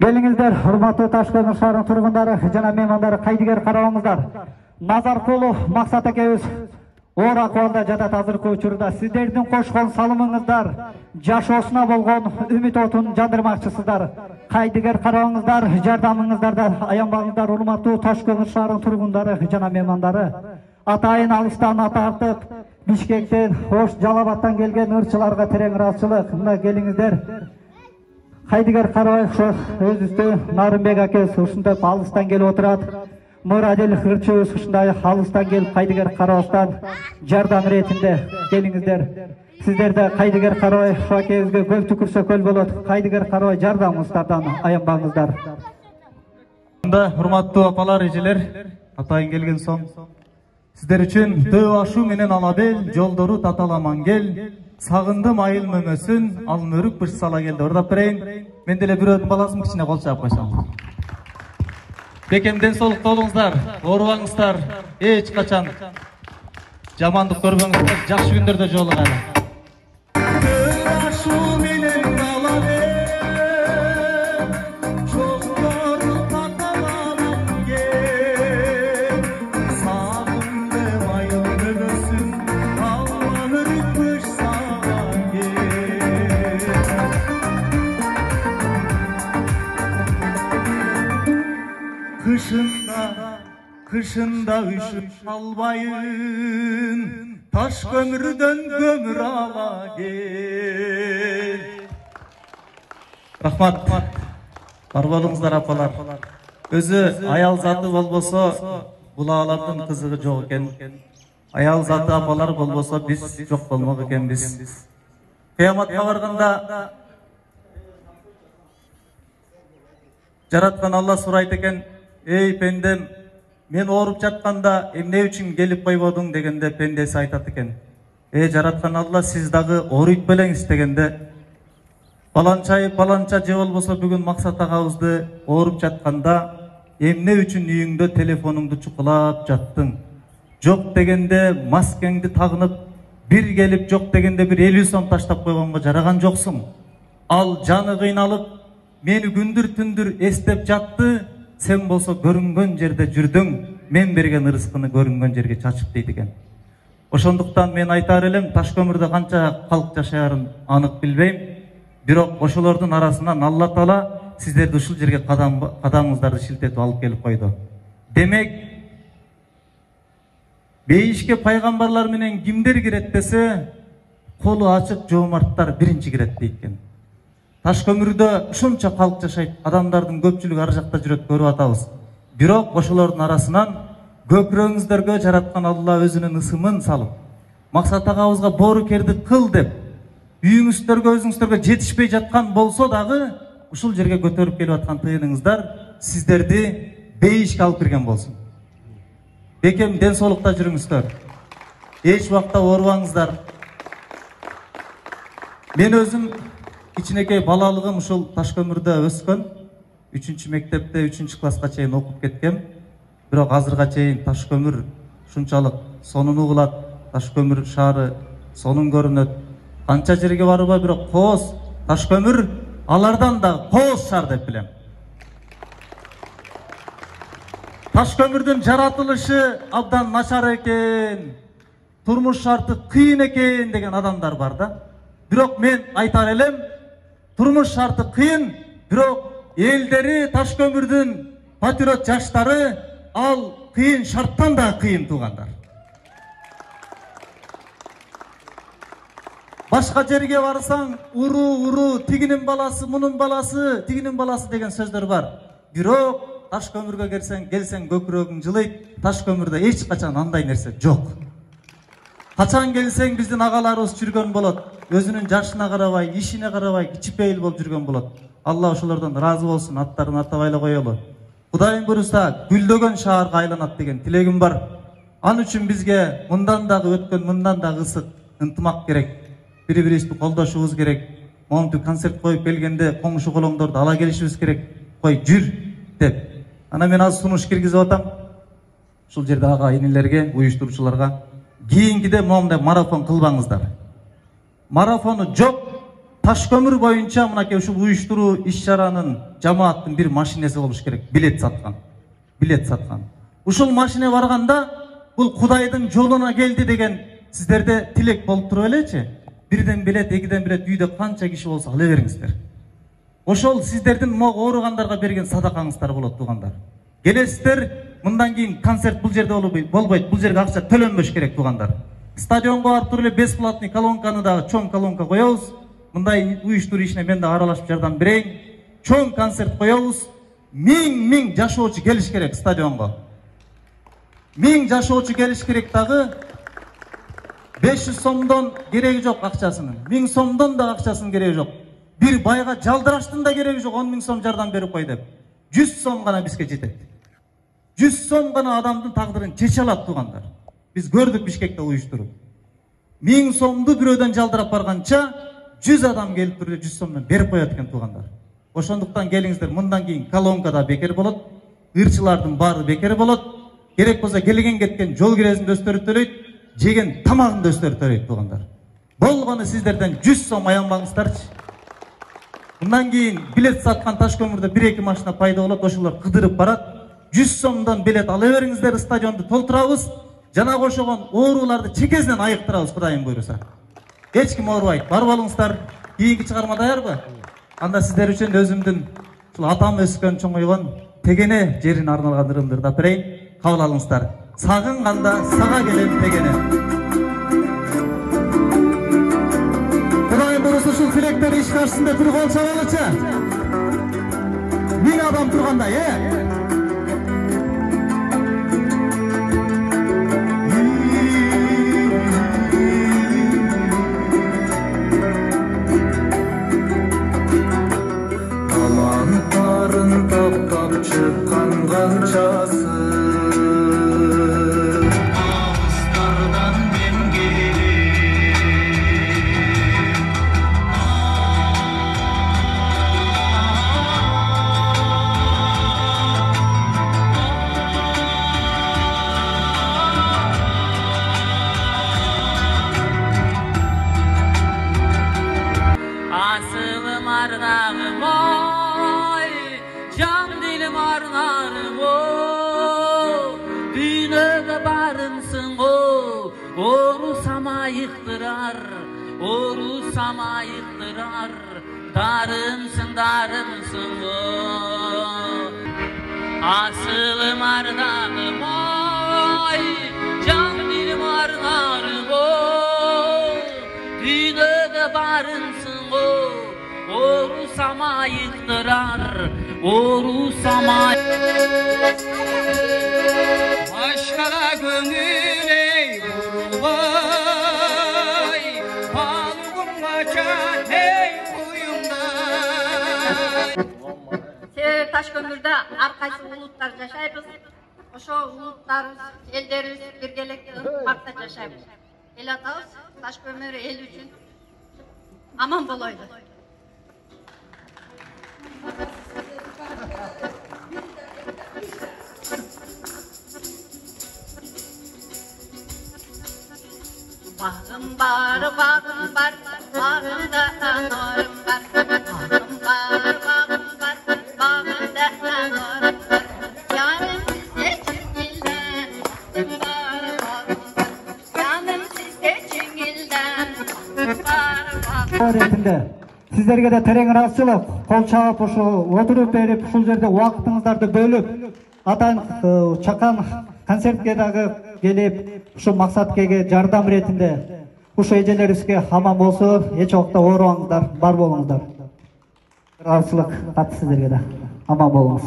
Келиңиздер, урматтуу Ташкент шаарынын тургундары жана меймандары, кайдыгер карабаңыздар. Назаркулов Максат экебиз оор акыбалда жатат азыркы учурда. Сиздердин кошкон салымыңыздар жашоосуна болгон үмүт отун жандырмакчысыздар. Кайдыгер карабаңыздар, жардамыңыздардан аянбаңыздар, урматтуу Ташкент шаарынын тургундары жана меймандары. Атайын алыстан атартып Бишкектен, Ош, Жалалабадтан келген ырчыларга терең ыраазычылык. Мына келиңиздер. Кайдыгер карабай өзүбүздө Нарымбек акебиз ушундай алыстан келип отурат. Мурадил ырчыбыз ушундай алыстан келип кайдыгер карабастан жардам иретинде келиңиздер. Сиздерде кайдыгер карабай ушу акебизге көл түкүрсө көл болот. Кайдыгер карабай жардамыңыздардан аянбаңыздар. Урматтуу апалар, эжелер, атайын келген соң сиздер үчүн төө ашу менен алабел, жолдору таталаман кел, сагындым айыл мөмөсүн, ал мөрүк быш сала келди. Ордап берейин. Мен деле бирөөнүн баласын кичине кол чаап койсом. Бекем ден соолукта болуңуздар, оорубаңыздар, эч качан жамандык көрбөңүздөр, жакшы күндөрдө жолугайлы. Kışında üşüp albayın, taş kömürden kömür ala gel. Rahmat, бар болуңуздар апалар. Өзү аял заты болбосо, булаалардын кызыгы жок экен. Аял заты апалар болбосо, биз жок болмок экенбиз. Кыяматка барганда жараткан Алла сурайт экен, ey пендем, мен ооруп жатканда эмне үчүн келип койбодуң дегенде пендеси айтат экен. Жараткан Алла, сиз дагы ооруйт белеңиз дегенде, баланча же болбосо бүгүн Максат агабызды ооруп жатканда эмне үчүн үйүңдө телефонуңду чукулап жаттың? Жок дегенде маскеңди тагынып, бир келип жок дегенде бир 50 сом таштап койгонго жараган жоксуң. Ал жаны кыйналып, мени күндүр түндүр эстеп жатты. Sen bolsa görüngön jerde жүрдүң, мен берген ырыскыны көрүнгөн жерге чачып дейт экен. Ошондуктан мен айтар элем, Ташкөмүрдө канча калк жашаарын анык билбейм. Бирок ошолордун арасынан Алла Таала сиздерди ушул жерге кадамыңыздарды шилтетип алып келип койду. Демек, бейишке пайгамбарлар менен кимдер кирет десе, колу ачык жоомарттар биринчи кирет дейт экен. Ташкөмүрдө ушунча калк жашайт, адамдардын көпчүлүгү ар жакта жүрөт, көрүп атабыз. Бирок ошолордун арасынан көкүрөңүздөргө жараткан Алла өзүнүн ысымын салып, Максат агабызга боорукерди кыл деп, өзүңүздөргө жетишпей жаткан болсо дагы ушул жерге көтөрүп келип аткан тыйыныңыздар сиздерди бейишке алып кирген болсун. Бекем ден соолукта жүрүңүздөр. Эч убакта оорубаңыздар. Мен өзүм кичинекей балалыгым ушул Ташкөмүрдө өскөн, 3 мектепте 3 класска чейин окуп кеткем. Бирок азырга чейин Ташкөмүр ушунчалык сонун угулат, Ташкөмүр шаары сонун көрүнөт. Канча жерге барыба, бирок Кооз, Ташкөмүр алардан да Кооз шаар деп билем. Ташкөмүрдүн жаратылышы абдан начар экен, турмуш шарты кыйын экен деген адамдар бар да. Бирок мен айтар элем, турмуш шарты кыйын, бирок элдери Ташкөмүрдүн патриот жаштары ал кыйын шарттан да кыйын туугандар. Башка жерге барсаң, уру, тигинин баласы, мунун баласы, тигинин баласы деген сөздөр бар. Бирок Ташкөмүргө келсең көкүрөгүң жылыйт. Ташкөмүрдө эч качан андай нерсе жок. Качан келсең биздин агаларыбыз жүргөн болот. Өзүнүн жашына карабай, ишине карабай, кичипейил болуп жүргөн болот. Алла ошолордон разы болсун, аттарын атабай эле коелу. Кудайым буйруса, гүлдөгөн шаарга айланат деген тилегим бар. Ал үчүн бизге мындан дагы өткөн, мындан дагы ысык ынтымак керек. Бири-бирибизди колдошубуз керек. Момунтип концерт коюп келгенде коңшу колоңдорду ала келишибиз керек. Кой, жүр деп. Ана мен аз сунуш киргизип атам. Ушул жерде ага инилерге, уюштуруучуларга кийинкиде момундай марафон кылбаңыздар. Марафону жок, Таш көмір боюнча мынакей ушул уюштуруу иш-чаранын жамааттын бир машинеси болуш керек. Билет саткан. Ушул машине барганда бул Кудайдын жолуна келди деген сиздерде тилек болуп туруп элечи. Бирден билет, экиден билет үйдө канча киши болсо ала бериңиздер. Ошол сиздердин могу ооругандарга берген садакаңыздар болот туугандар. Келесиздер, мындан кийин концерт бул жерде болбойт. Бул жерге акча төлөнбөш керек туугандар. Стадионго барып туруп эле бесплатный колонканы дагы чоң колонка коебуз. Мындай уюштуруу ишине мен да аралашып жардам берейин. Чоң концерт коебуз. 1000 жашоочу келиш керек стадионго. 1000 жашоочу келиш керек дагы 500 сомдон кереги жок акчасынын. 1000 сомдон да акчасынын кереги жок. Bir байга жалдыраштын да кереги жок, 10 000 сом жардам берип кой деп. 100 сом гана бизге жетет. 100 сом гана адамдын тагдырын чече алат туугандар. Биз көрдүк Бишкекте уюштуруп. 1000 сомду бирөөдөн жалдырап барганча 100 адам келип туруп 100 сомдон берип коет экен туугандар. Ошондуктан келиңиздер, мындан кийин колонка да бекер болот, ырчылардын баары бекер болот. Керек болсо келген кеткен жол киресин да өстөрүп төлөйт, жеген тамагын да өстөрүп төлөйт туугандар. Болгону сиздерден 100 сом аянбаңыздарчы. Мындан кийин билет саткан Таш көмүрдө 1-2 машина пайда болот, ошолор кыдырып барат. 100 сомдон билет ала бериңиздер, стадионду толтурабыз. Жана ошогон ооруларды чекесинен айыктырабыз, Кудайым буйруса. Эч ким оорубайт. Барып алыңыздар. Кийинки чыгарма даярбы? Анда сиздер үчүн өзүмдүн ушул атам өскөн чоңойгон Тегене жерин арналган ырымдарды да берейин. Кабыл алыңыздар. Сагынганда сага келем Тегене. Кудайым буйруса ушул тилектер иш каршысында туруп калса болчу. 1000 адам турганда, çıkan kançası ağızlardan ben asılım ardağım oy, can dilim arnarım o, dünyada barımsın o, orusama yıktırar, darımsın o. Asılım ardağım oy, can dilim arnarım o, dünyada barımsın o, orusama yıktırar, Başkala gönül ey vurulay, Palgum kaçan ey kuyumda. Себеби Таш көмүрдө ар кайсы улуттар жашайбыз. Ошо улуттарыбыз, элдерибиз биргеликте ынтымакта жашайбыз. Эл атабыз Таш көмүрү эл үчүн аман болойлу. Bağım var, bağımda anarım var. Bağım var, bağımda anarım var. Yanım sizde çingilden, var bağım var. Yanım sizde çingilden, var bağım var. Retinde sizlerge de tereң ыраазычылык, кол чаап ошо отуруп берип, ушул жерде убактыңыздарды бөлүп, атаң чакан концертке дагы келип, ушу максаткеге жардам ретинде ушу эжелерибизге аман болсун, эч убакта оорубаңыздар, бар болуңуздар. Ыраазычылык катты сиздерге да. Аман болуңуз.